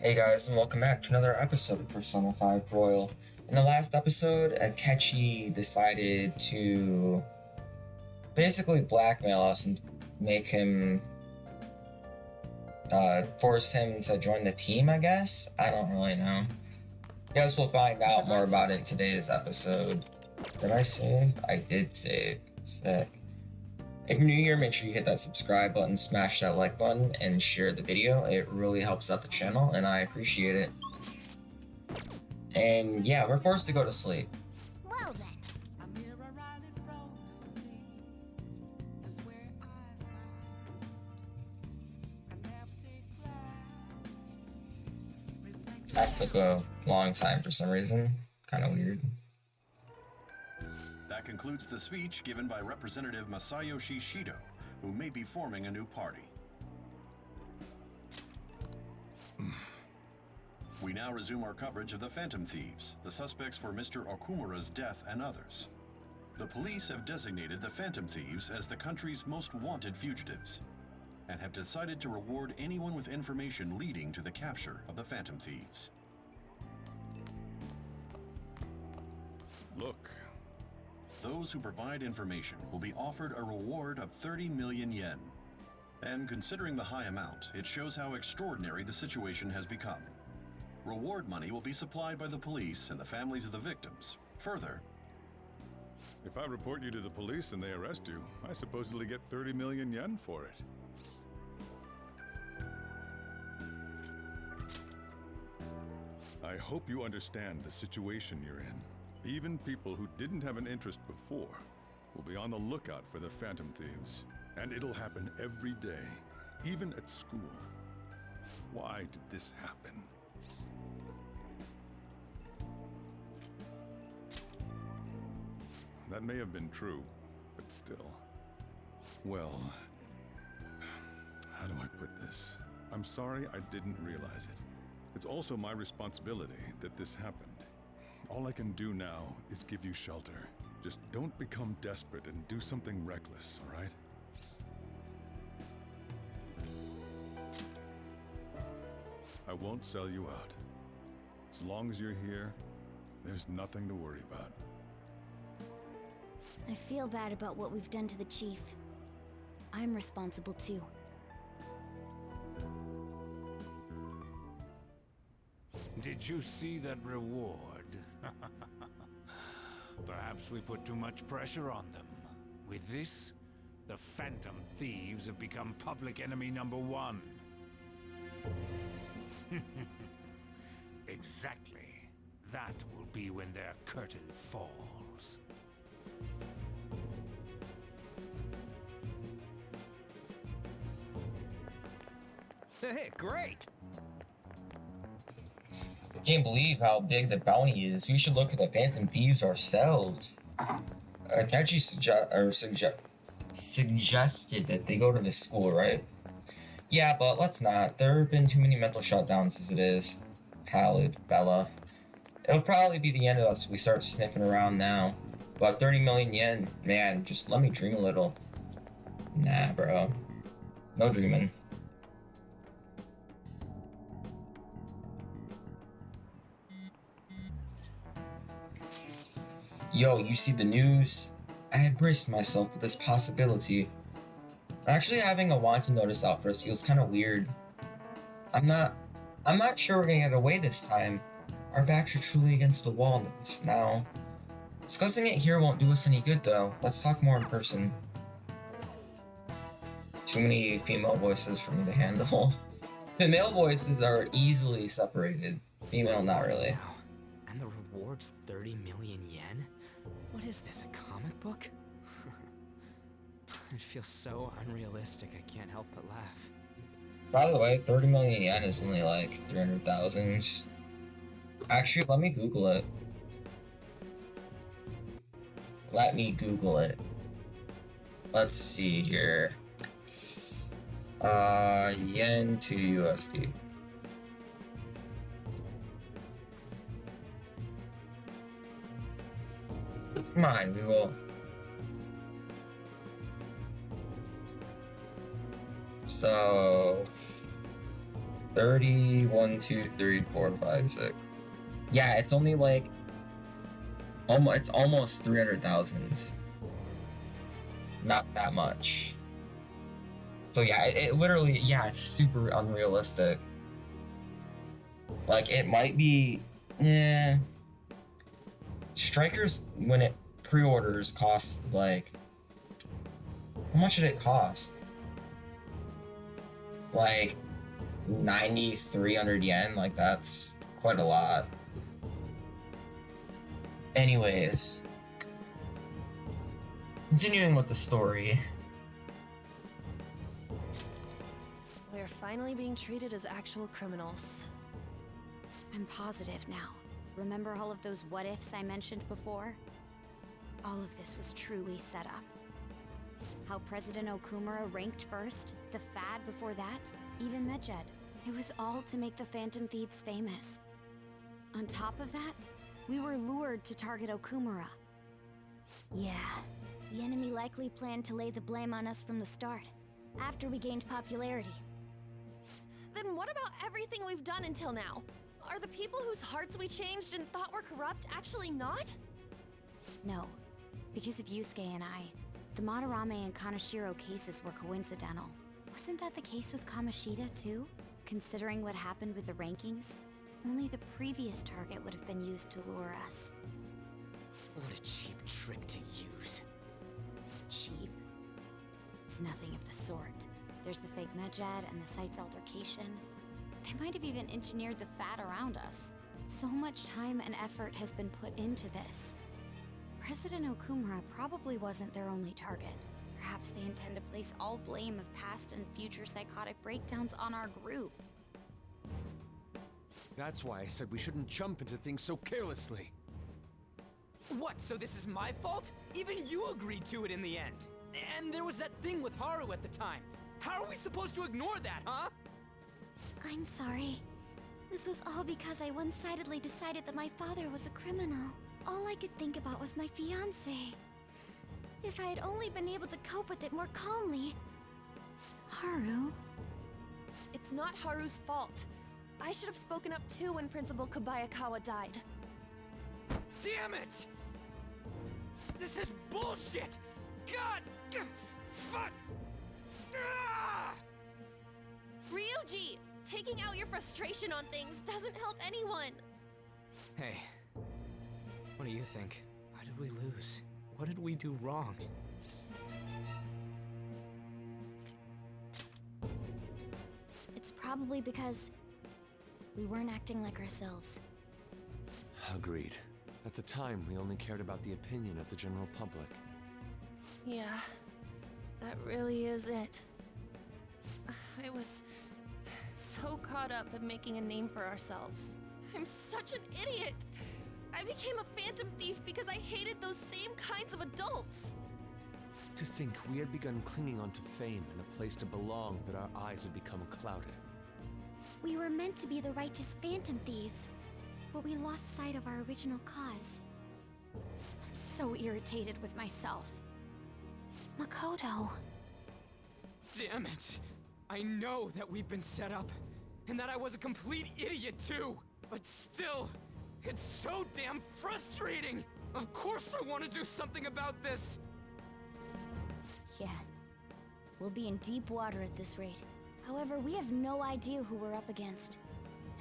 Hey guys, and welcome back to another episode of Persona 5 Royal. In the last episode, Akechi decided to basically blackmail us and make him, force him to join the team, I guess? I don't really know. Guess we'll find out more about it in today's episode. Did I save? I did save. Sick. If you're new here, make sure you hit that subscribe button, smash that like button, and share the video. It really helps out the channel, and I appreciate it. And yeah, we're forced to go to sleep. Well then. That took a long time for some reason. Kind of weird. That concludes the speech given by Representative Masayoshi Shido, who may be forming a new party. We now resume our coverage of the Phantom Thieves, the suspects for Mr. Okumura's death and others. The police have designated the Phantom Thieves as the country's most wanted fugitives, and have decided to reward anyone with information leading to the capture of the Phantom Thieves. Look. Those who provide information will be offered a reward of 30 million yen. And considering the high amount, it shows how extraordinary the situation has become. Reward money will be supplied by the police and the families of the victims. Further, If I report you to the police and they arrest you, I supposedly get 30 million yen for it. I hope you understand the situation you're in. Even people who didn't have an interest before will be on the lookout for the Phantom Thieves. And it'll happen every day, even at school. Why did this happen? That may have been true, but still. Well, how do I put this? I'm sorry I didn't realize it. It's also my responsibility that this happened. All I can do now is give you shelter. Just don't become desperate and do something reckless, all right? I won't sell you out. As long as you're here, there's nothing to worry about. I feel bad about what we've done to the chief. I'm responsible too. Did you see that reward? Perhaps we put too much pressure on them. With this, the Phantom Thieves have become public enemy number one. Exactly. That will be when their curtain falls. Hey, great! I can't believe how big the bounty is. We should look at the Phantom Thieves ourselves. Akechi suggested that they go to this school, right? Yeah, but let's not. There have been too many mental shutdowns as it is. Pallid, Bella. It'll probably be the end of us if we start sniffing around now. But 30 million yen, man, just let me dream a little. Nah, bro. No dreaming. Yo, you see the news? I had braced myself with this possibility. Actually having a wanted notice out for us feels kind of weird. I'm not sure we're gonna get away this time. Our backs are truly against the wall now. Discussing it here won't do us any good though. Let's talk more in person. Too many female voices for me to handle. The male voices are easily separated. Female, not really. Wow. And the reward's 30 million yen? What is this, a comic book? It feels so unrealistic, I can't help but laugh. By the way, 30 million yen is only like 300,000. Actually, let me Google it. Let's see here. Yen to USD. Come on, Google. So 30, 1, 2, 3, 4, 5, 6. Yeah, it's only like it's almost 300,000. Not that much. So yeah, it literally, yeah, it's super unrealistic. Like, it might be, yeah. Strikers, when it pre-orders, cost like, how much did it cost? Like 9,300 yen. Like, that's quite a lot. Anyways, continuing with the story. We're finally being treated as actual criminals. I'm positive now. Remember all of those what-ifs I mentioned before? All of this was truly set up. How President Okumura ranked first, the Fad before that, even Medjed. It was all to make the Phantom Thieves famous. On top of that, we were lured to target Okumura. Yeah, the enemy likely planned to lay the blame on us from the start, after we gained popularity. Then what about everything we've done until now? Are the people whose hearts we changed and thought were corrupt actually not? No, because of Yusuke and I, the Madarame and Kaneshiro cases were coincidental. Wasn't that the case with Kamoshida too? Considering what happened with the rankings, only the previous target would have been used to lure us. What a cheap trick to use. Cheap? It's nothing of the sort. There's the fake Medjed and the site's altercation. They might have even engineered the Fat around us. So much time and effort has been put into this. President Okumura probably wasn't their only target. Perhaps they intend to place all blame of past and future psychotic breakdowns on our group. That's why I said we shouldn't jump into things so carelessly. What, so this is my fault? Even you agreed to it in the end. And there was that thing with Haru at the time. How are we supposed to ignore that, huh? I'm sorry. This was all because I one-sidedly decided that my father was a criminal. All I could think about was my fiancé. If I had only been able to cope with it more calmly. Haru? It's not Haru's fault. I should have spoken up too when Principal Kobayakawa died. Damn it! This is bullshit! God! Fuck! Ah! Ryuji! Taking out your frustration on things doesn't help anyone! Hey, what do you think? Why did we lose? What did we do wrong? It's probably because we weren't acting like ourselves. Agreed. At the time, we only cared about the opinion of the general public. Yeah, that really is it. I was so caught up in making a name for ourselves. I'm such an idiot! I became a phantom thief because I hated those same kinds of adults! To think we had begun clinging onto fame and a place to belong that our eyes had become clouded. We were meant to be the righteous phantom thieves, but we lost sight of our original cause. I'm so irritated with myself. Makoto. Damn it! I know that we've been set up, and that I was a complete idiot too! But still, it's so damn frustrating! Of course I want to do something about this! Yeah. We'll be in deep water at this rate. However, we have no idea who we're up against,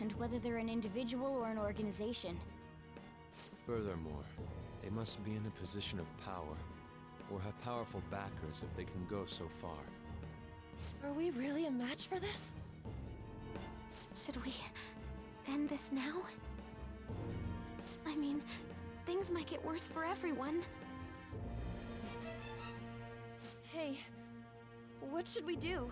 and whether they're an individual or an organization. Furthermore, they must be in a position of power, or have powerful backers if they can go so far. Are we really a match for this? Should we end this now? I mean, things might get worse for everyone. Hey, what should we do?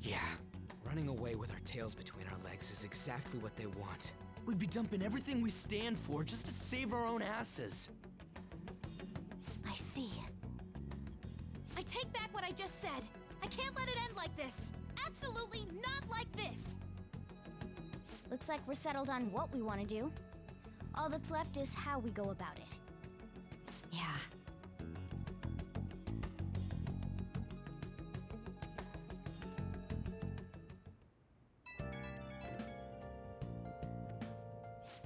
Yeah, running away with our tails between our legs is exactly what they want. We'd be dumping everything we stand for just to save our own asses. I see. I take back what I just said. I can't let it end like this. Absolutely not like this. Looks like we're settled on what we want to do. All that's left is how we go about it. Yeah.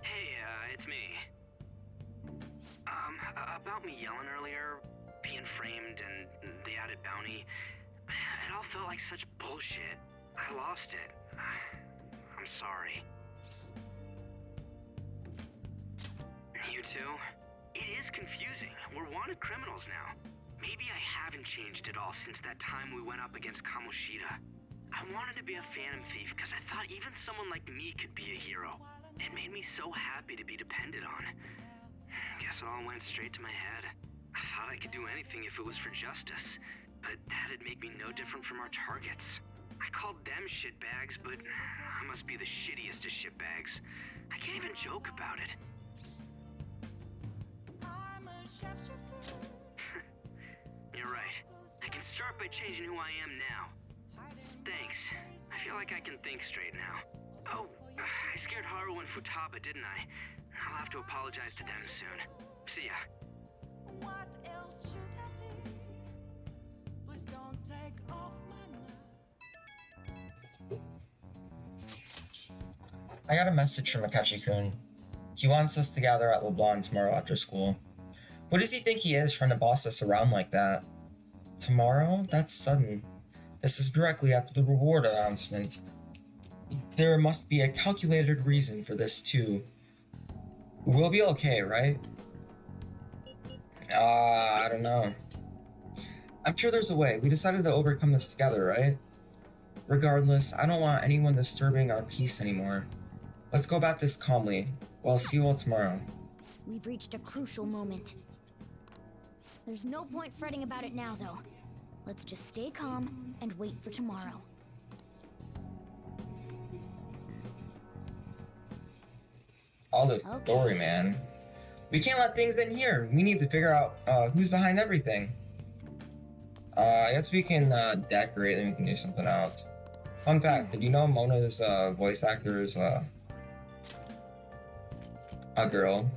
Hey, it's me. About me yelling earlier, being framed, and the added bounty, it all felt like such bullshit. I lost it. I'm sorry. You too? It is confusing. We're wanted criminals now. Maybe I haven't changed at all since that time we went up against Kamoshida. I wanted to be a Phantom Thief because I thought even someone like me could be a hero. It made me so happy to be depended on. Guess it all went straight to my head. I thought I could do anything if it was for justice, but that'd make me no different from our targets. I called them shitbags, but I must be the shittiest of shitbags. I can't even joke about it. You're right. I can start by changing who I am now. Thanks. I feel like I can think straight now. Oh, I scared Haru and Futaba, didn't I? I'll have to apologize to them soon. See ya. What else should I be? Please don't take off my mask. I got a message from Akachi-kun. He wants us to gather at LeBlanc tomorrow after school. Who does he think he is trying to boss us around like that? Tomorrow? That's sudden. This is directly after the reward announcement. There must be a calculated reason for this too. We'll be okay, right? I don't know. I'm sure there's a way. We decided to overcome this together, right? Regardless, I don't want anyone disturbing our peace anymore. Let's go about this calmly. Well, I'll see you all tomorrow. We've reached a crucial moment. There's no point fretting about it now, though. Let's just stay calm and wait for tomorrow. All the story, man. We can't let things in here. We need to figure out who's behind everything. I guess we can decorate and we can do something else. Fun fact, did you know Mona's voice actor is a girl?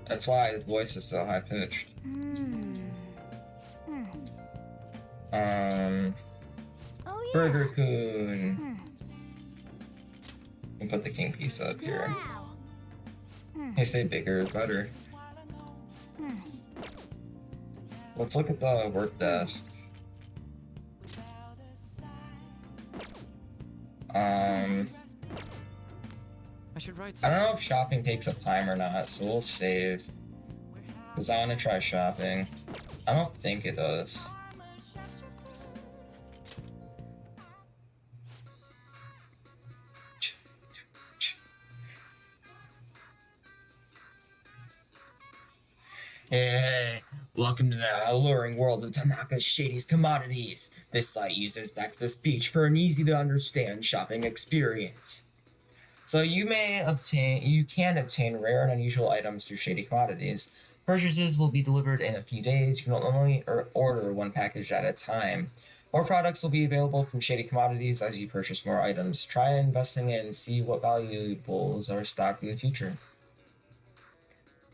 That's why his voice is so high-pitched. Oh, yeah. Burger-kun. And put the king piece up here. Wow. They say bigger is better. Let's look at the work desk. I should write I don't know if shopping takes up time or not, so we'll save. Because I want to try shopping. I don't think it does. Hey, welcome to the alluring world of Tanaka Shady's Commodities. This site uses text-to-speech for an easy-to-understand shopping experience. So you can obtain rare and unusual items through Shady Commodities. Purchases will be delivered in a few days. You can only order one package at a time. More products will be available from Shady Commodities as you purchase more items. Try investing and see what valuables are stocked in the future.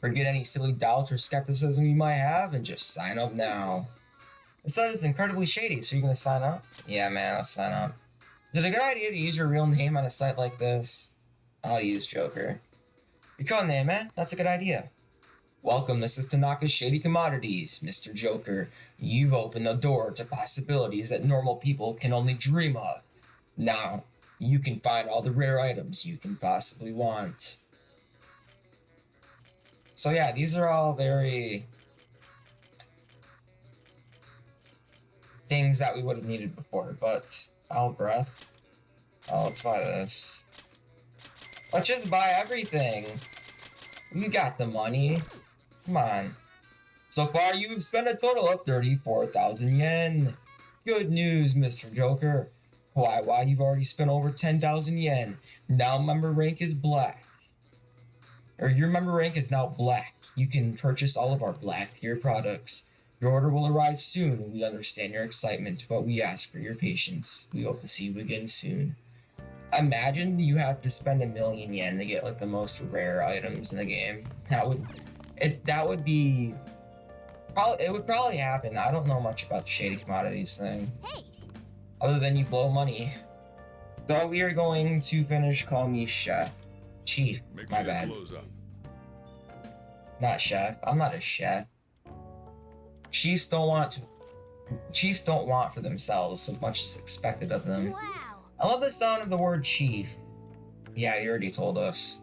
Forget any silly doubts or skepticism you might have and just sign up now. This site is incredibly shady, so you're gonna sign up? Yeah, man, I'll sign up. Is it a good idea to use your real name on a site like this? I'll use Joker. Your code name, man. That's a good idea. Welcome, this is Tanaka Shady Commodities, Mr. Joker. You've opened the door to possibilities that normal people can only dream of. Now, you can find all the rare items you can possibly want. So yeah, these are all very things that we would have needed before, but breath. Oh, let's buy this. Let's just buy everything. We got the money. Come on. So far, you've spent a total of 34,000 yen. Good news, Mr. Joker. Why, you've already spent over 10,000 yen. Now member rank is black. Or your member rank is now black. You can purchase all of our black tier products. Your order will arrive soon. We understand your excitement, but we ask for your patience. We hope to see you again soon. Imagine you have to spend 1,000,000 yen to get like the most rare items in the game. That would be Probably it would probably happen. I don't know much about the shady commodities thing, Hey! other than you blow money. So we are going to finish. Call me chef, chief. Make My sure bad. it blows up. Not chef. I'm not a chef. Chiefs don't want for themselves so much is expected of them. Wow! I love the sound of the word chief. Yeah, you already told us.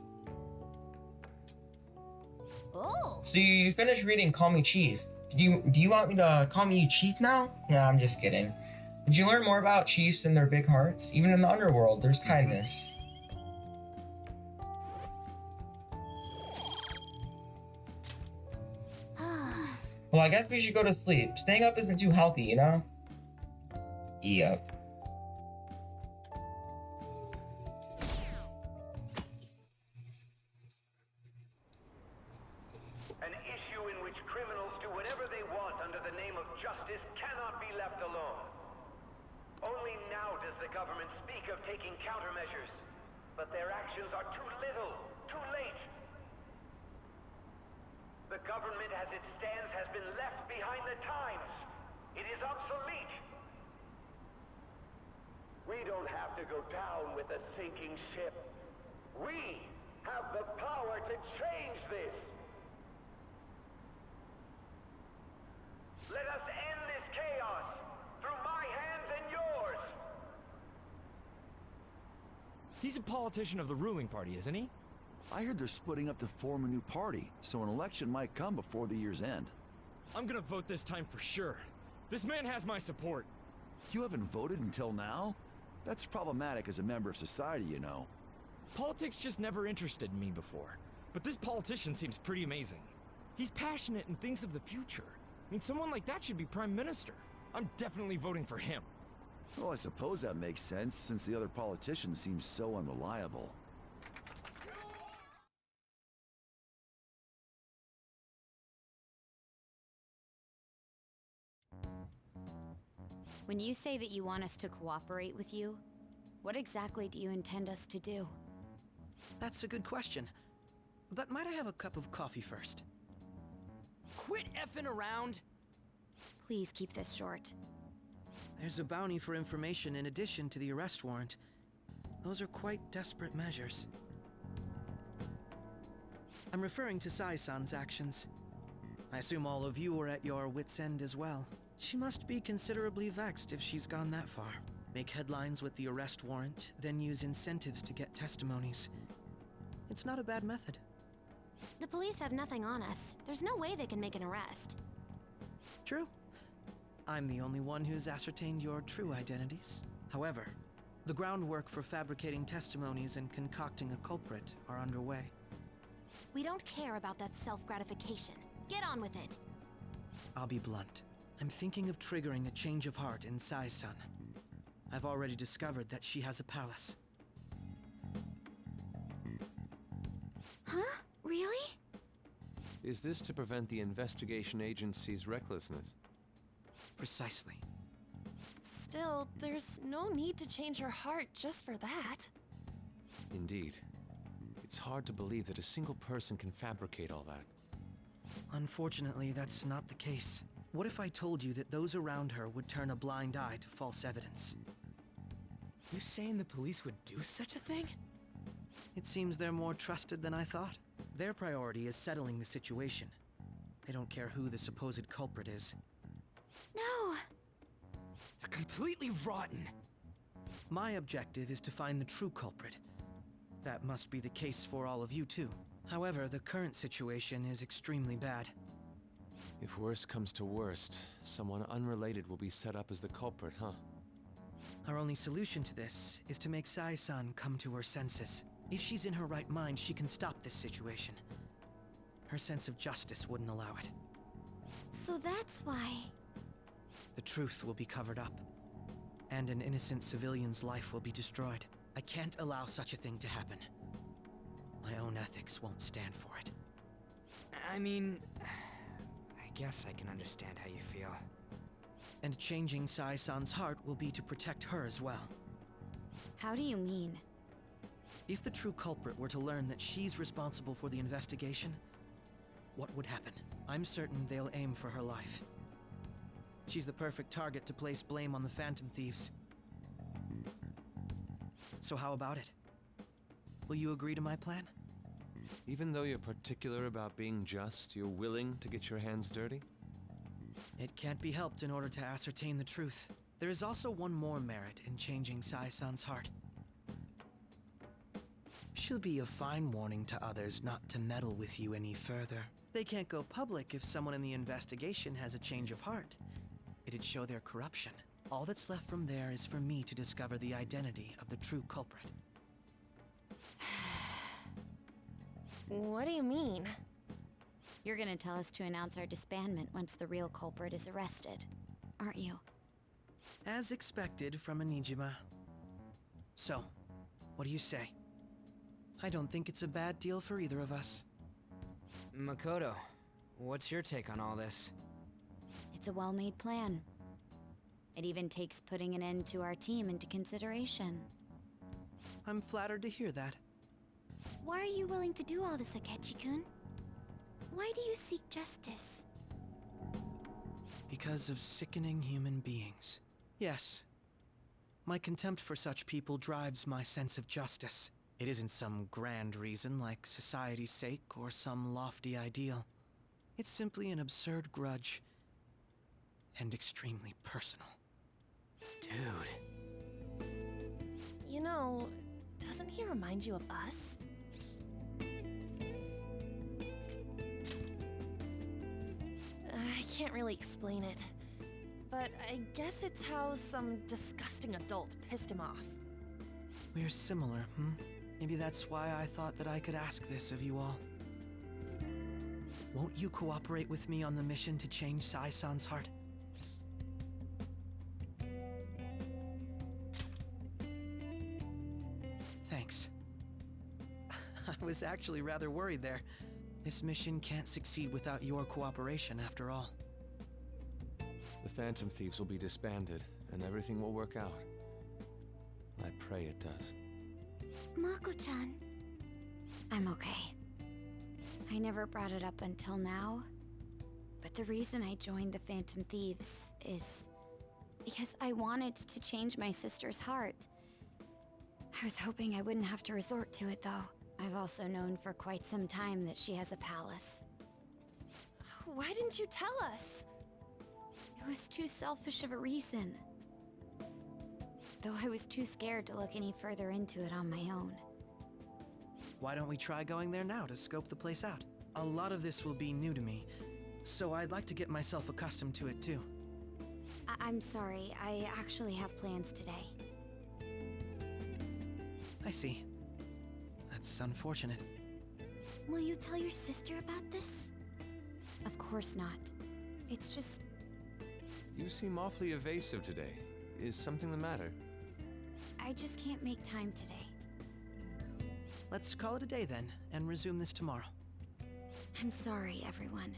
Oh! So you finished reading Call Me Chief. Do you want me to call you Chief now? Nah, I'm just kidding. Did you learn more about chiefs and their big hearts? Even in the underworld, there's kindness. Well, I guess we should go to sleep. Staying up isn't too healthy, you know? Yep. An issue in which criminals do whatever they want under the name of justice cannot be left alone. Only now does the government speak of taking countermeasures, but their actions are too little, too late. The government as it stands has been left behind the times. It is obsolete. We don't have to go down with a sinking ship. We have the power to change this. Let us end this chaos through my hands and yours. He's a politician of the ruling party, isn't he? I heard they're splitting up to form a new party, so an election might come before the year's end. I'm gonna vote this time for sure. This man has my support. You haven't voted until now? That's problematic as a member of society, you know. Politics just never interested me before. But this politician seems pretty amazing. He's passionate and thinks of the future. I mean, someone like that should be prime minister. I'm definitely voting for him. Well, I suppose that makes sense, since the other politician seems so unreliable. When you say that you want us to cooperate with you, what exactly do you intend us to do? That's a good question. But might I have a cup of coffee first? Quit effing around! Please keep this short. There's a bounty for information in addition to the arrest warrant. Those are quite desperate measures. I'm referring to Sai-san's actions. I assume all of you are at your wits' end as well. She must be considerably vexed if she's gone that far. Make headlines with the arrest warrant, then use incentives to get testimonies. It's not a bad method. The police have nothing on us. There's no way they can make an arrest. True. I'm the only one who's ascertained your true identities. However, the groundwork for fabricating testimonies and concocting a culprit are underway. We don't care about that self-gratification. Get on with it. I'll be blunt. I'm thinking of triggering a change of heart in Sai-san. I've already discovered that she has a palace. Huh? Really? Is this to prevent the investigation agency's recklessness? Precisely. Still, there's no need to change her heart just for that. Indeed. It's hard to believe that a single person can fabricate all that. Unfortunately, that's not the case. What if I told you that those around her would turn a blind eye to false evidence? You saying the police would do such a thing? It seems they're more trusted than I thought. Their priority is settling the situation. They don't care who the supposed culprit is. No! They're completely rotten! My objective is to find the true culprit. That must be the case for all of you too. However, the current situation is extremely bad. If worst comes to worst, someone unrelated will be set up as the culprit, huh? Our only solution to this is to make Sai-san come to her senses. If she's in her right mind, she can stop this situation. Her sense of justice wouldn't allow it. So that's why... The truth will be covered up, and an innocent civilian's life will be destroyed. I can't allow such a thing to happen. My own ethics won't stand for it. I mean... I guess I can understand how you feel. And changing Sai-san's heart will be to protect her as well. How do you mean? If the true culprit were to learn that she's responsible for the investigation, what would happen? I'm certain they'll aim for her life. She's the perfect target to place blame on the Phantom Thieves. So how about it? Will you agree to my plan? Even though you're particular about being just, you're willing to get your hands dirty? It can't be helped in order to ascertain the truth. There is also one more merit in changing Sai-san's heart. She'll be a fine warning to others not to meddle with you any further. They can't go public if someone in the investigation has a change of heart. It'd show their corruption. All that's left from there is for me to discover the identity of the true culprit. What do you mean? You're gonna tell us to announce our disbandment once the real culprit is arrested, aren't you? As expected from a Nijima. So, what do you say? I don't think it's a bad deal for either of us. Makoto, what's your take on all this? It's a well-made plan. It even takes putting an end to our team into consideration. I'm flattered to hear that. Why are you willing to do all this, Akechi-kun? Why do you seek justice? Because of sickening human beings. Yes. My contempt for such people drives my sense of justice. It isn't some grand reason like society's sake or some lofty ideal. It's simply an absurd grudge. And extremely personal. Dude. You know, doesn't he remind you of us? I can't really explain it, but I guess it's how some disgusting adult pissed him off. We're similar, Maybe that's why I thought that I could ask this of you all. Won't you cooperate with me on the mission to change Sai-san's heart? Thanks. I was actually rather worried there. This mission can't succeed without your cooperation, after all. The Phantom Thieves will be disbanded, and everything will work out. I pray it does. Mako-chan. I'm okay. I never brought it up until now, but the reason I joined the Phantom Thieves is because I wanted to change my sister's heart. I was hoping I wouldn't have to resort to it, though. I've also known for quite some time that she has a palace. Why didn't you tell us? It was too selfish of a reason. Though I was too scared to look any further into it on my own. Why don't we try going there now to scope the place out? A lot of this will be new to me, so I'd like to get myself accustomed to it too. I'm sorry, I actually have plans today. I see. That's unfortunate. Will you tell your sister about this? Of course not. It's just... You seem awfully evasive today. Is something the matter? I just can't make time today. Let's call it a day then, and resume this tomorrow. I'm sorry, everyone.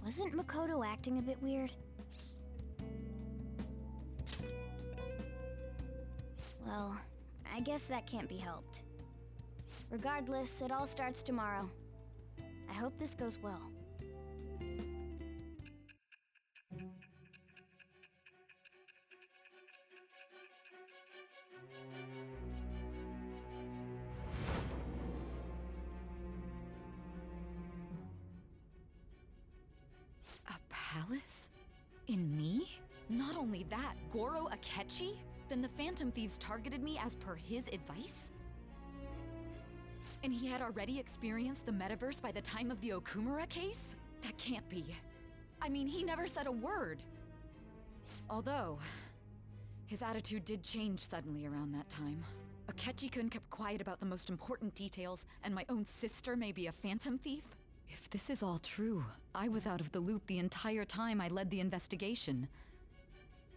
Wasn't Makoto acting a bit weird? Well, I guess that can't be helped. Regardless, it all starts tomorrow. I hope this goes well. A palace? In me? Not only that, Goro Akechi? Then the Phantom Thieves targeted me as per his advice? And he had already experienced the metaverse by the time of the Okumura case? That can't be. I mean, he never said a word. Although, his attitude did change suddenly around that time. Akechi-kun kept quiet about the most important details, and my own sister may be a Phantom Thief? If this is all true, I was out of the loop the entire time I led the investigation.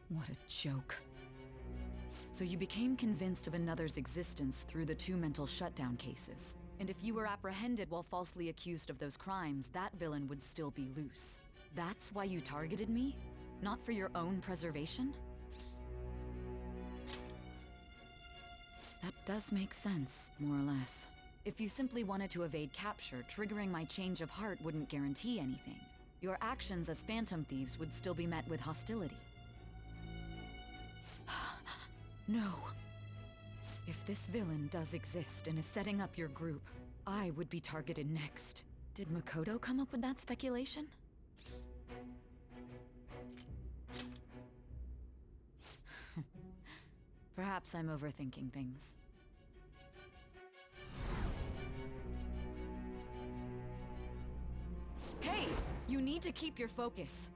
What a joke. So you became convinced of another's existence through the 2 mental shutdown cases. And if you were apprehended while falsely accused of those crimes, that villain would still be loose. That's why you targeted me? Not for your own preservation? That does make sense, more or less. If you simply wanted to evade capture, triggering my change of heart wouldn't guarantee anything. Your actions as Phantom Thieves would still be met with hostility. No. If this villain does exist and is setting up your group, I would be targeted next. Did Makoto come up with that speculation? Perhaps I'm overthinking things. Hey! You need to keep your focus.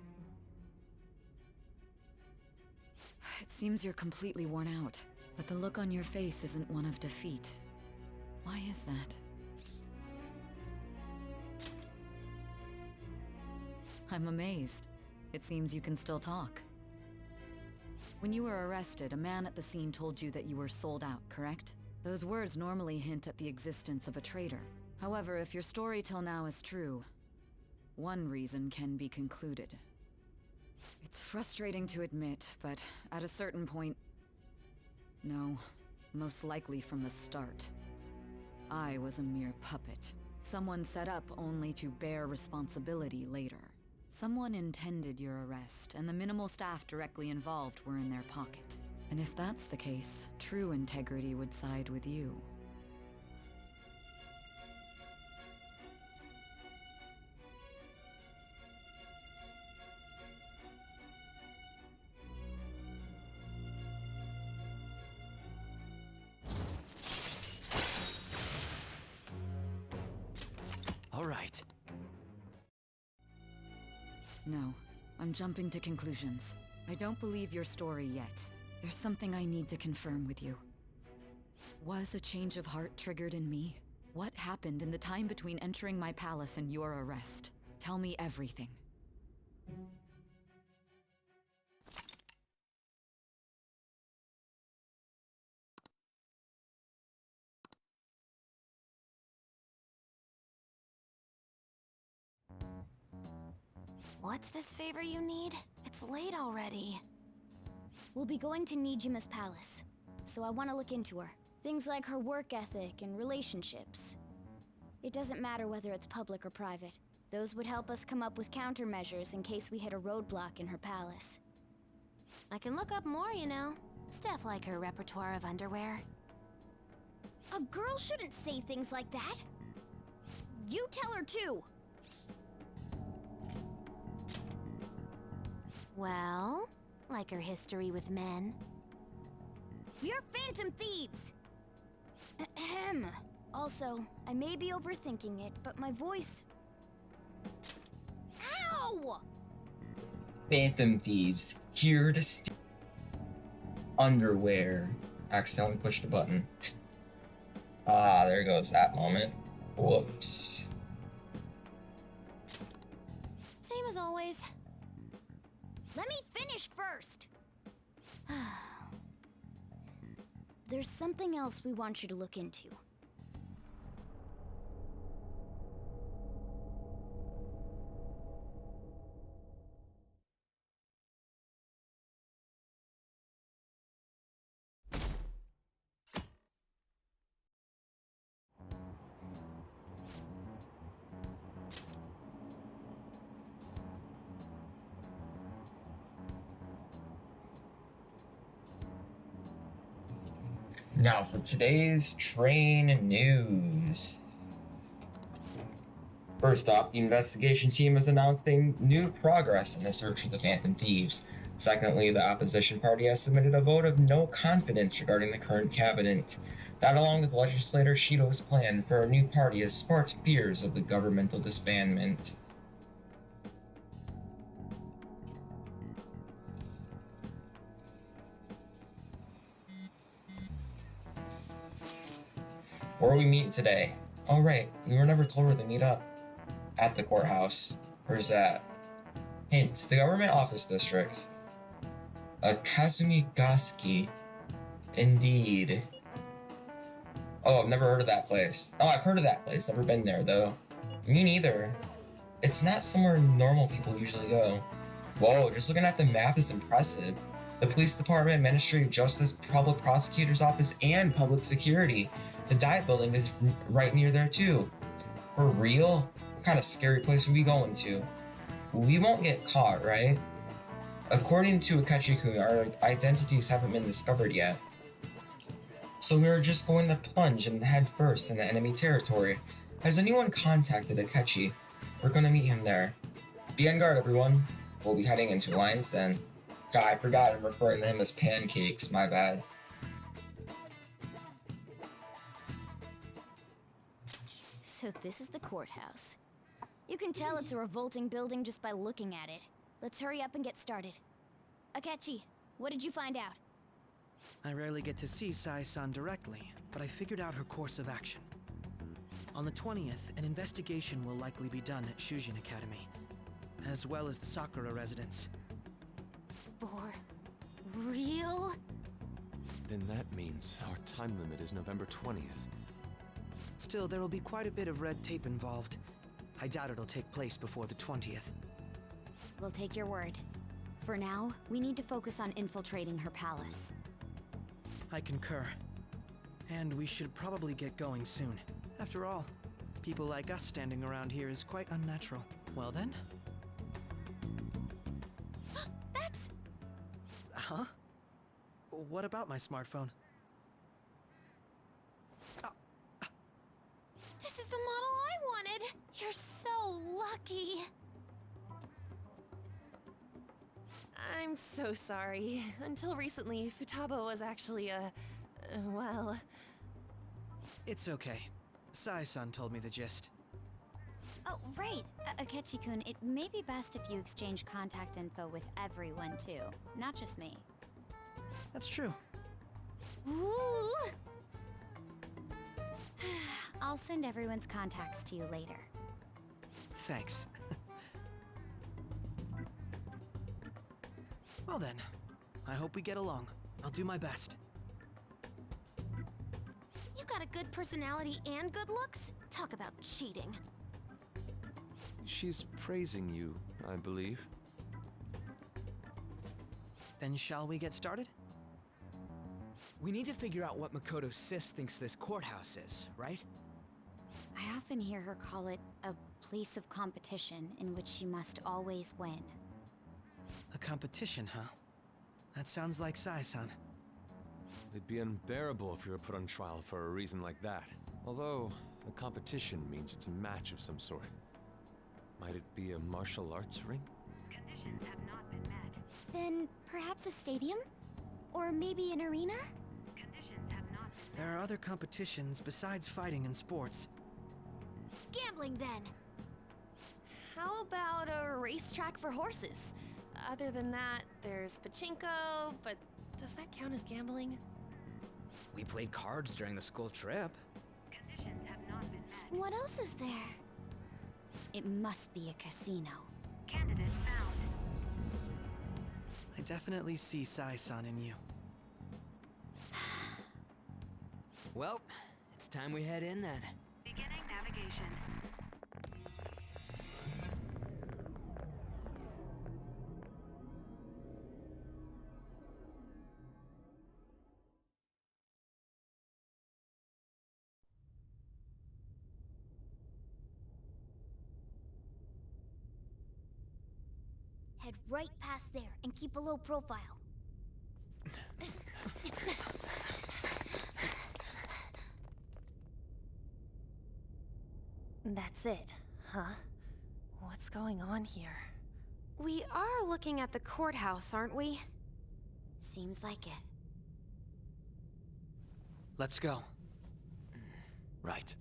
It seems you're completely worn out, but the look on your face isn't one of defeat. Why is that? I'm amazed. It seems you can still talk. When you were arrested, a man at the scene told you that you were sold out, correct? Those words normally hint at the existence of a traitor. However, if your story till now is true, one reason can be concluded. It's frustrating to admit, but at a certain point... No, most likely from the start. I was a mere puppet. Someone set up only to bear responsibility later. Someone intended your arrest, and the minimal staff directly involved were in their pocket. And if that's the case, true integrity would side with you. All right. No, I'm jumping to conclusions. I don't believe your story yet. There's something I need to confirm with you. Was a change of heart triggered in me? What happened in the time between entering my palace and your arrest? Tell me everything. What's this favor you need? It's late already. We'll be going to Nijima's palace, so I want to look into her. Things like her work ethic and relationships. It doesn't matter whether it's public or private. Those would help us come up with countermeasures in case we hit a roadblock in her palace. I can look up more, you know. Stuff like her repertoire of underwear. A girl shouldn't say things like that. You tell her too. Well, like her history with men. You're Phantom Thieves! Ahem. Also, I may be overthinking it, but my voice... Ow! Phantom Thieves, here to steal underwear. Accidentally pushed the button. Ah, there goes that moment. Whoops. Same as always. Let me finish first! There's something else we want you to look into. Now for today's train news. First off, the investigation team is announcing new progress in the search for the Phantom Thieves. Secondly, the opposition party has submitted a vote of no confidence regarding the current cabinet. That, along with legislator Shido's plan for a new party, has sparked fears of the governmental disbandment. Where are we meeting today? Oh right, we were never told where to meet up. At the courthouse. Where's that? Hint, the government office district. Kazumi-Gasuki. Indeed. Oh, I've never heard of that place. Oh, I've heard of that place, never been there though. Me neither. It's not somewhere normal people usually go. Whoa, just looking at the map is impressive. The police department, Ministry of Justice, Public Prosecutor's Office, and Public Security. The diet building is right near there too. For real? What kind of scary place are we going to? We won't get caught, right? According to Akechi-kun, our identities haven't been discovered yet. So we're just going to plunge and head first into enemy territory. Has anyone contacted Akechi? We're gonna meet him there. Be on guard, everyone. We'll be heading into Lion's Den. God, I forgot I'm referring to him as Pancakes, my bad. So this is the courthouse. You can tell it's a revolting building just by looking at it. Let's hurry up and get started. Akechi, what did you find out? I rarely get to see Sai-san directly, but I figured out her course of action. On the 20th, an investigation will likely be done at Shujin Academy, as well as the Sakura residence. For real? Then that means our time limit is November 20th. Still, there will be quite a bit of red tape involved. I doubt it'll take place before the 20th. We'll take your word. For now, we need to focus on infiltrating her palace. I concur. And we should probably get going soon. After all, people like us standing around here is quite unnatural. Well then? That's... Huh? What about my smartphone? This is the model I wanted! You're so lucky! I'm so sorry. Until recently, Futaba was actually well... It's okay. Sai-san told me the gist. Oh, right. Akechi-kun, it may be best if you exchange contact info with everyone, too. Not just me. That's true. Ooh! I'll send everyone's contacts to you later. Thanks. Well then, I hope we get along. I'll do my best. You got a good personality and good looks? Talk about cheating. She's praising you, I believe. Then shall we get started? We need to figure out what Makoto Sis thinks this courthouse is, right? I often hear her call it a place of competition in which she must always win. A competition, huh? That sounds like Sai-san. It'd be unbearable if you were put on trial for a reason like that. Although, a competition means it's a match of some sort. Might it be a martial arts ring? Conditions have not been met. Then perhaps a stadium? Or maybe an arena? Conditions have not been met. There are other competitions besides fighting and sports. Gambling, then! How about a racetrack for horses? Other than that, there's pachinko, but does that count as gambling? We played cards during the school trip. Conditions have not been met. What else is there? It must be a casino. Candidate found. I definitely see Sai-san in you. Well, it's time we head in then. Beginning navigation. Head right past there and keep a low profile. That's it, huh? What's going on here? We are looking at the courthouse, aren't we? Seems like it. Let's go. Right.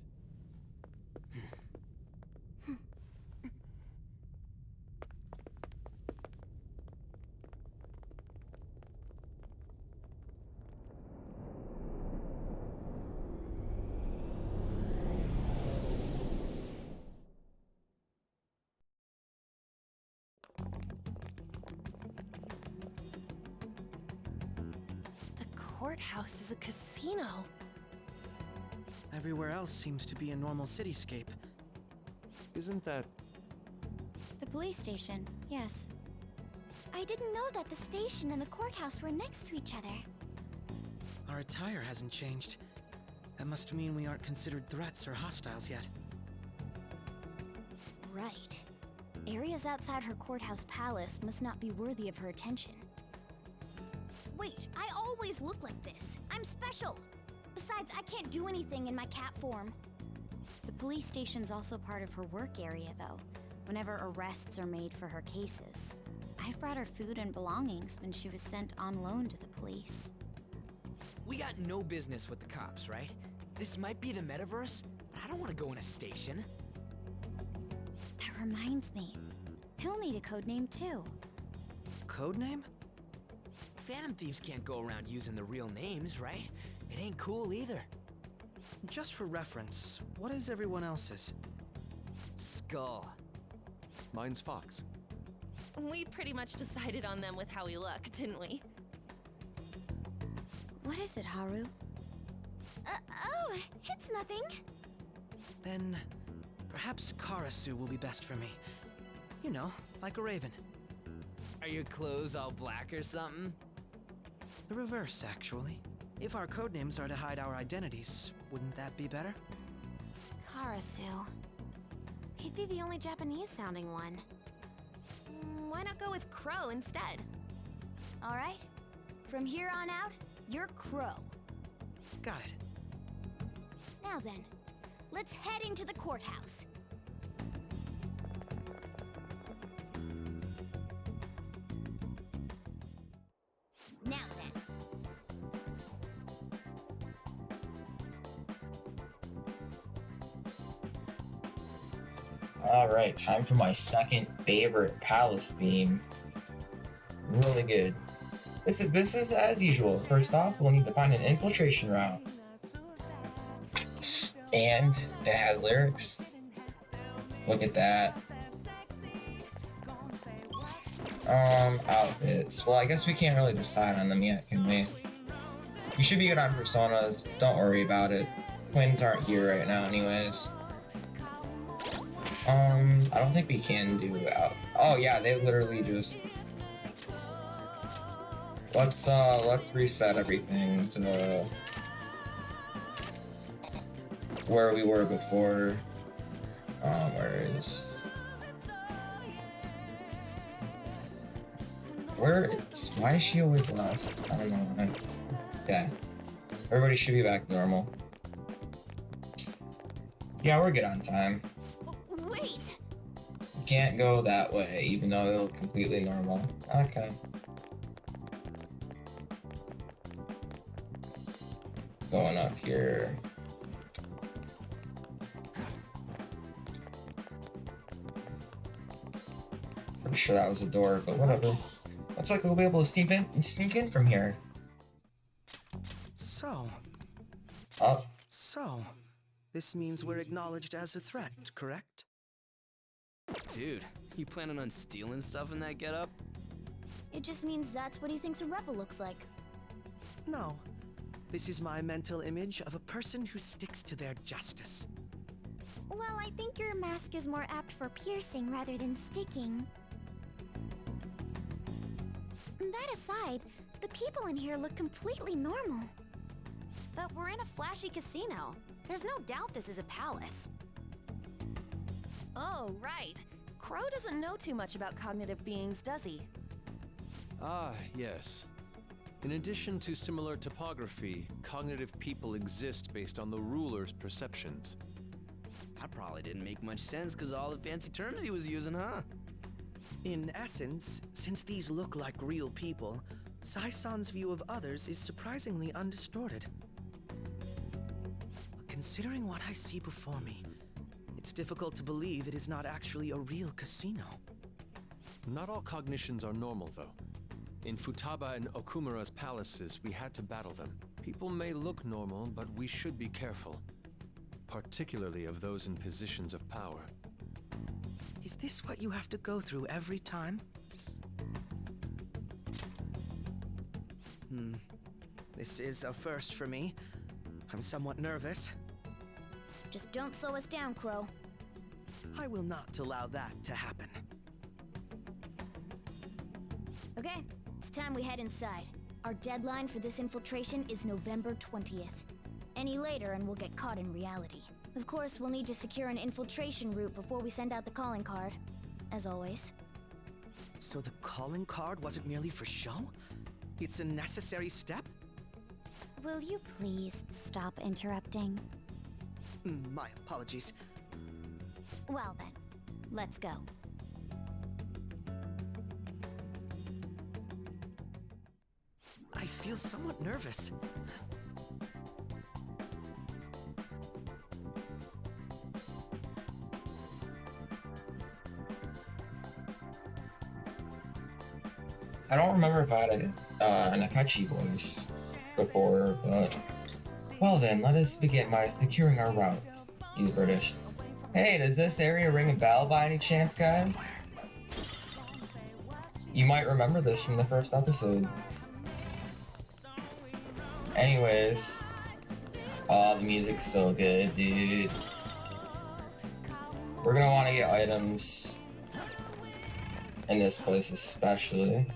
Courthouse is a casino. Everywhere else seems to be a normal cityscape. Isn't that... The police station, yes. I didn't know that the station and the courthouse were next to each other. Our attire hasn't changed. That must mean we aren't considered threats or hostiles yet. Right. Areas outside her courthouse palace must not be worthy of her attention. Wait, I always look like this. I'm special. Besides, I can't do anything in my cat form. The police station's also part of her work area, though, whenever arrests are made for her cases. I've brought her food and belongings when she was sent on loan to the police. We got no business with the cops, right? This might be the metaverse, but I don't want to go in a station. That reminds me. He'll need a code name, too. Codename? Phantom Thieves can't go around using the real names, right? It ain't cool either. Just for reference, what is everyone else's? Skull. Mine's Fox. We pretty much decided on them with how we look, didn't we? What is it, Haru? Oh, it's nothing. Then, perhaps Karasu will be best for me. You know, like a raven. Are your clothes all black or something? The reverse, actually. If our codenames are to hide our identities, wouldn't that be better? Karasu. He'd be the only Japanese-sounding one. Why not go with Crow instead? All right. From here on out, you're Crow. Got it. Now then, let's head into the courthouse. Now then. Alright, time for my second favorite palace theme. Really good. This is business as usual. First off, we'll need to find an infiltration route. And it has lyrics. Look at that. Outfits. Well, I guess we can't really decide on them yet, can we? We should be good on personas. Don't worry about it. Twins aren't here right now anyways. I don't think we can do out. Oh yeah, they literally just. Let's reset everything to where we were before. Why is she always last? I don't know. Yeah. Everybody should be back to normal. Yeah, we're good on time. Wait! You can't go that way, even though it'll completely normal. Okay. Going up here. Pretty sure that was a door, but whatever. Looks like we'll be able to sneak in from here. So. Up. So, this means we're acknowledged as a threat, correct? Dude, you planning on stealing stuff in that getup? It just means that's what he thinks a rebel looks like. No. This is my mental image of a person who sticks to their justice. Well, I think your mask is more apt for piercing rather than sticking. That aside, the people in here look completely normal. But we're in a flashy casino. There's no doubt this is a palace. Oh, right. Crow doesn't know too much about cognitive beings, does he? Ah, yes. In addition to similar topography, cognitive people exist based on the ruler's perceptions. That probably didn't make much sense because all the fancy terms he was using, huh? In essence, since these look like real people, Sai-san's view of others is surprisingly undistorted. Considering what I see before me, it's difficult to believe it is not actually a real casino. Not all cognitions are normal, though. In Futaba and Okumura's palaces, we had to battle them. People may look normal, but we should be careful. Particularly of those in positions of power. Is this what you have to go through every time? This is a first for me. I'm somewhat nervous. Just don't slow us down, Crow. I will not allow that to happen. Okay, it's time we head inside. Our deadline for this infiltration is November 20th. Any later and we'll get caught in reality. Of course, we'll need to secure an infiltration route before we send out the calling card. As always. So the calling card wasn't merely for show? It's a necessary step? Will you please stop interrupting? My apologies. Well then, let's go. I feel somewhat nervous. I don't remember if I had an Akachi voice before, but... Well then, let us begin by securing our route. He's British. Hey, does this area ring a bell by any chance, guys? You might remember this from the first episode. Anyways. Oh, the music's so good, dude. We're gonna want to get items. In this place especially.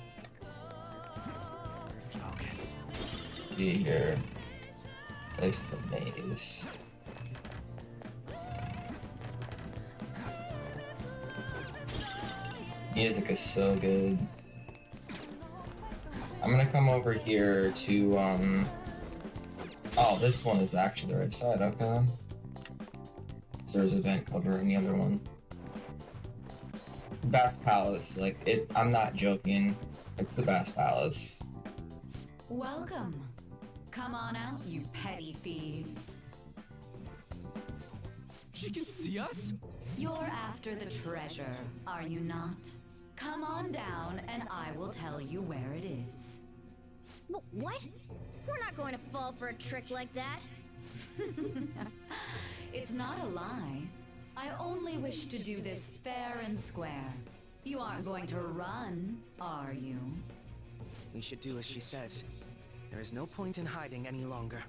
Be here. This is a maze. Music is so good. I'm gonna come over here to oh, this one is actually the right side, okay. So there's event cover in the other one. Best Palace, like it, I'm not joking. It's the best palace. Welcome. Come on out, you petty thieves. She can see us? You're after the treasure, are you not? Come on down and I will tell you where it is. What? We're not going to fall for a trick like that. It's not a lie. I only wish to do this fair and square. You aren't going to run, are you? We should do as she says. There is no point in hiding any longer.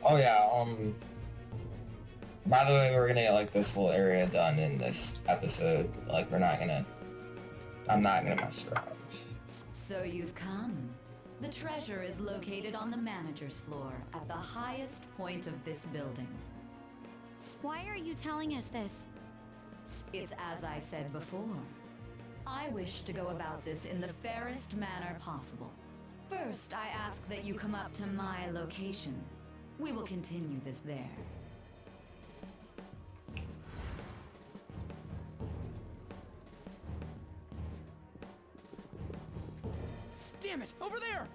Oh yeah, by the way, we're gonna get like this whole area done in this episode. Like I'm not gonna mess around. So you've come. The treasure is located on the manager's floor at the highest point of this building. Why are you telling us this? It's as I said before. I wish to go about this in the fairest manner possible. First, I ask that you come up to my location. We will continue this there. Damn it! Over there!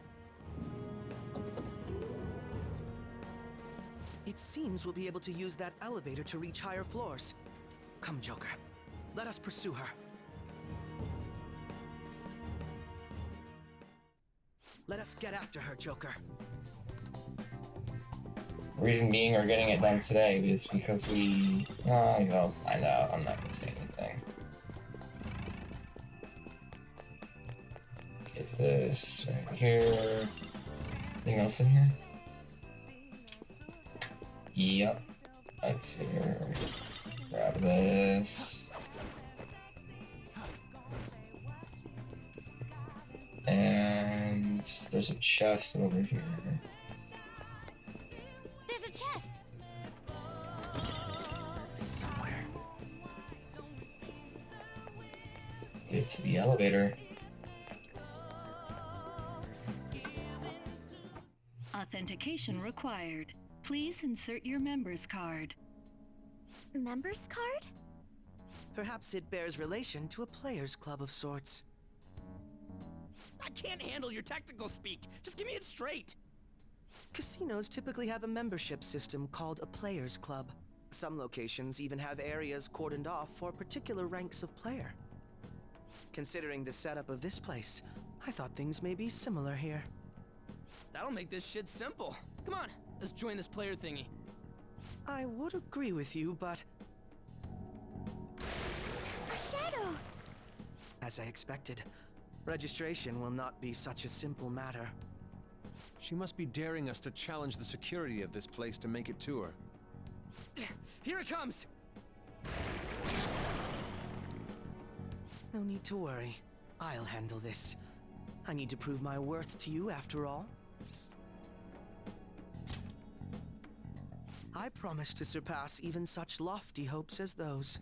It seems we'll be able to use that elevator to reach higher floors. Come, Joker. Let us pursue her. Let us get after her, Joker. Reason being we're getting it done today is because we... you'll find out. I'm not gonna say anything. Get this right here. Anything else in here? Yep. That's here. Grab this. And there's a chest over here. There's a chest! It's somewhere. Get to the elevator. Authentication required. Please insert your member's card. Member's card? Perhaps it bears relation to a player's club of sorts. I can't handle your technical speak. Just give me it straight. Casinos typically have a membership system called a player's club. Some locations even have areas cordoned off for particular ranks of player. Considering the setup of this place, I thought things may be similar here. That'll make this shit simple. Come on, let's join this player thingy. I would agree with you, but... A shadow! As I expected, registration will not be such a simple matter. She must be daring us to challenge the security of this place to make it to her. Here it comes! No need to worry. I'll handle this. I need to prove my worth to you after all. I promise to surpass even such lofty hopes as those.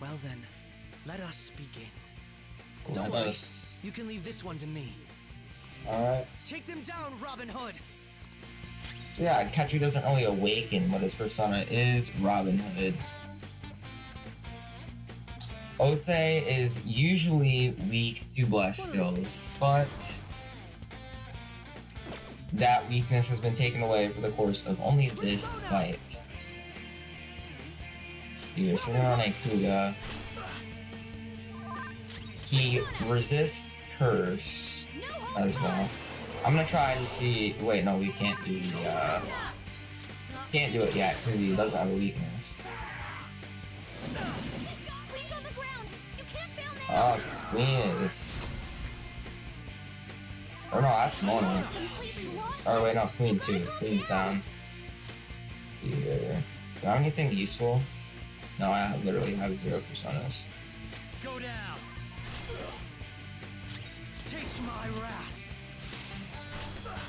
Well then, let us begin. Don't worry, you can leave this one to me. Alright. Take them down, Robin Hood! So yeah, Akechi doesn't really awaken what his persona is, Robin Hood. Othe is usually weak to bless skills, but that weakness has been taken away for the course of only this fight. You're sitting on a Kuga. He resists Curse as well. I'm gonna try to see. Wait, no, we can't do the. Can't do it yet because he doesn't have a weakness. Oh, Queen is. Or no, that's Mona. Oh wait, no, Queen too. Queen's down. Let's see here. Do I have anything useful? No, I literally have 0 personas. Go down. Taste my wrath.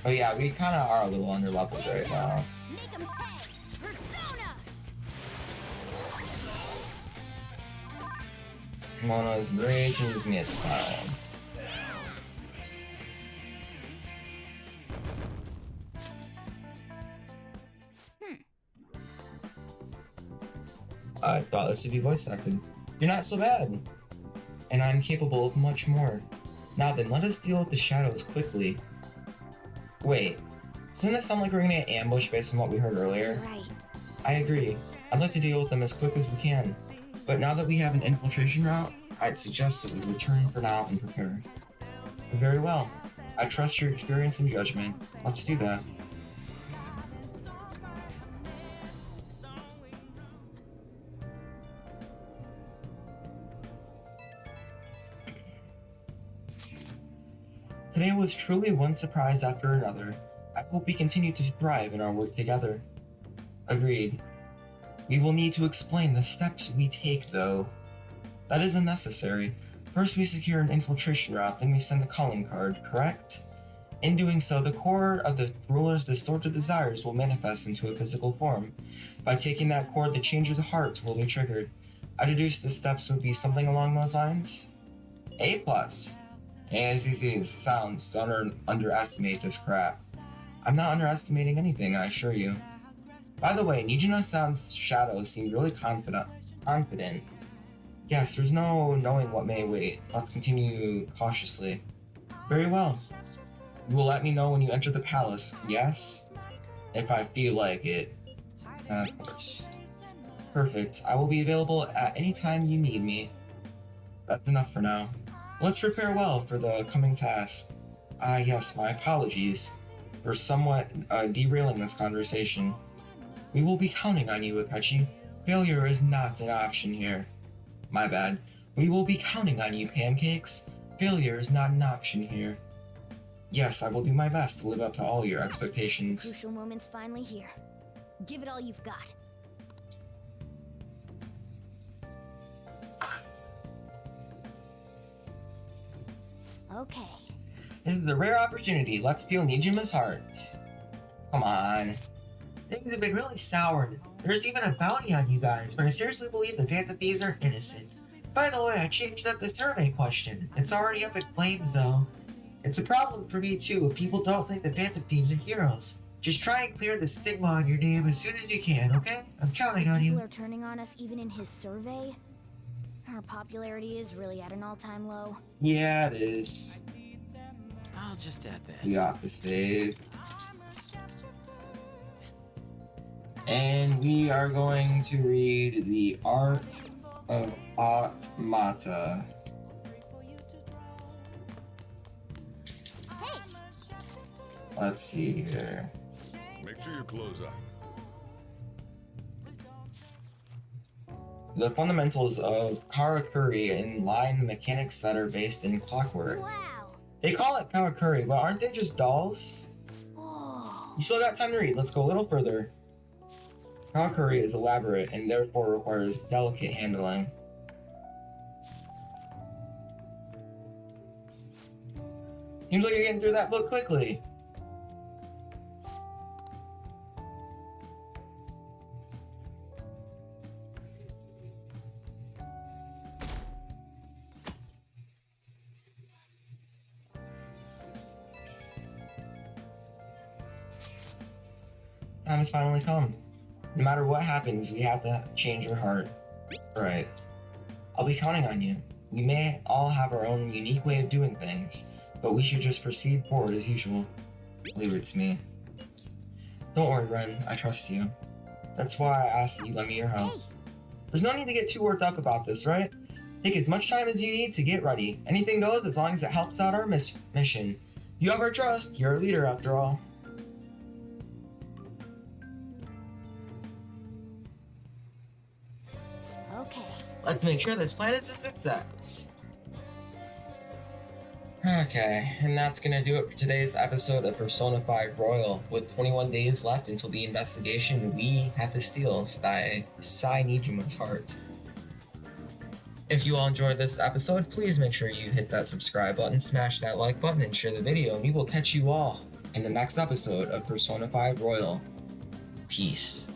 Oh yeah, we kind of are a little underleveled right now. Mona's rage and he's near the pile. I thought this would be voice acted. You're not so bad. And I'm capable of much more. Now then, let us deal with the shadows quickly. Wait, doesn't it sound like we're gonna get ambushed based on what we heard earlier? Right. I agree. I'd like to deal with them as quick as we can. But now that we have an infiltration route, I'd suggest that we return for now and prepare. Very well. I trust your experience and judgment. Let's do that. Today was truly one surprise after another. I hope we continue to thrive in our work together. Agreed. We will need to explain the steps we take, though. That isn't necessary. First we secure an infiltration route, then we send the calling card, correct? In doing so, the core of the ruler's distorted desires will manifest into a physical form. By taking that chord, the changes of hearts will be triggered. I deduced the steps would be something along those lines? A+. As easy as it sounds, don't underestimate this crap. I'm not underestimating anything, I assure you. By the way, Nijino-san's shadows seem really confident. Yes, there's no knowing what may await. Let's continue cautiously. Very well. You will let me know when you enter the palace, yes? If I feel like it. Of course. Perfect. I will be available at any time you need me. That's enough for now. Let's prepare well for the coming task. Yes, my apologies for somewhat derailing this conversation. We will be counting on you, Akechi. Failure is not an option here. My bad. We will be counting on you, Pancakes. Failure is not an option here. Yes, I will do my best to live up to all your expectations. The crucial moment's finally here. Give it all you've got. Okay. This is a rare opportunity. Let's steal Nijima's heart. Come on. Things have been really soured. There's even a bounty on you guys, but I seriously believe the Phantom Thieves are innocent. By the way, I changed up the survey question. It's already up in flames, though. It's a problem for me, too, if people don't think the Phantom Thieves are heroes. Just try and clear the stigma on your name as soon as you can, okay? I'm counting on you. People are turning on us even in his survey? Our popularity is really at an all-time low. Yeah, it is. I'll just add this. We got the save. And we are going to read The Art of Automata. Let's see here. Make sure your clothes up. The fundamentals of Karakuri and line mechanics that are based in clockwork. Wow. They call it Karakuri, but aren't they just dolls? Oh. You still got time to read. Let's go a little further. Valkyrie is elaborate and therefore requires delicate handling. Seems like you're getting through that book quickly. Time has finally come. No matter what happens, we have to change your heart. Right. I'll be counting on you. We may all have our own unique way of doing things, but we should just proceed forward as usual. Leave it to me. Don't worry, Ren. I trust you. That's why I asked that you lend me your help. There's no need to get too worked up about this, right? Take as much time as you need to get ready. Anything goes as long as it helps out our mission. You have our trust. You're a leader after all. Okay. Let's make sure this plan is a success. Okay, and that's gonna do it for today's episode of Persona 5 Royal. With 21 days left until the investigation, we have to steal Sai Nijuma's heart. If you all enjoyed this episode, please make sure you hit that subscribe button, smash that like button, and share the video, and we will catch you all in the next episode of Persona 5 Royal. Peace.